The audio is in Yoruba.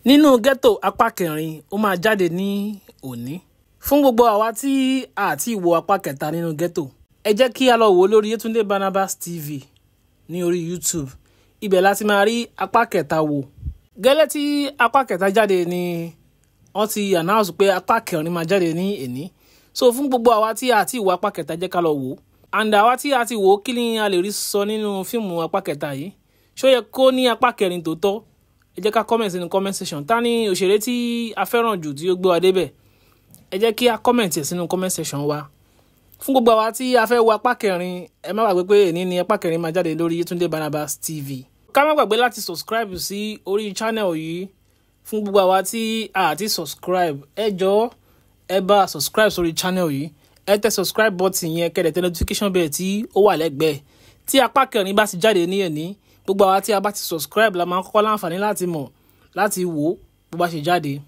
Nínú ghetto apá kẹrin ó máa jáde ní òní. Fún gbogbo àwa tí a ti wo apá kẹta nínú ghetto, ẹ jẹ́ kí a lọ wò lórí Yetunde Barnabas TV ní orí YouTube. Ibẹ̀ láti máa rí apá kẹta wò. Gẹ́lẹ́ tí apá kẹta jáde ni wọ́n ti announce pé apá kẹrin máa jáde ní èní. So fún gbogbo àwa tí a ti wo apá kẹta, jẹ́ ká lọ wò. And àwa tí a ti wò, kí ni a lè rí sọ nínú fíìmù apá kẹta yìí? Ṣó yẹ kó ní apá kẹrin tó tọ́? Ẹ jẹ́ ká comment sínú comment section. Ta ni òṣèré tí a fẹ́ràn jù tí ó gbé wa débẹ̀? Ẹ jẹ́ kí a comment sínú comment section wa. Fún gbogbo àwa tí a fẹ́ wo apá kẹrin, ẹ má gbàgbé pé èní ni apá kẹrin máa jáde lórí Yetunde Barnabas TV. Ká má gbàgbé láti subscribe sí orí channel yìí. Fún gbogbo àwa tí a ti subscribe, ẹ jọ̀ọ́ ẹ bá subscribe sórí channel yìí. Ẹ tẹ subscribe button yẹn, kẹ́ dẹ̀ tẹ notification bell tí ó wà lẹ́gbẹ̀ẹ́. Tí apá kẹrin bá ti jáde ní èní, gbogbo àwa tí a bá ti subscribe la máa ń kọ́kọ́ láǹfààní láti mọ̀, láti wò bó bá ṣe jáde.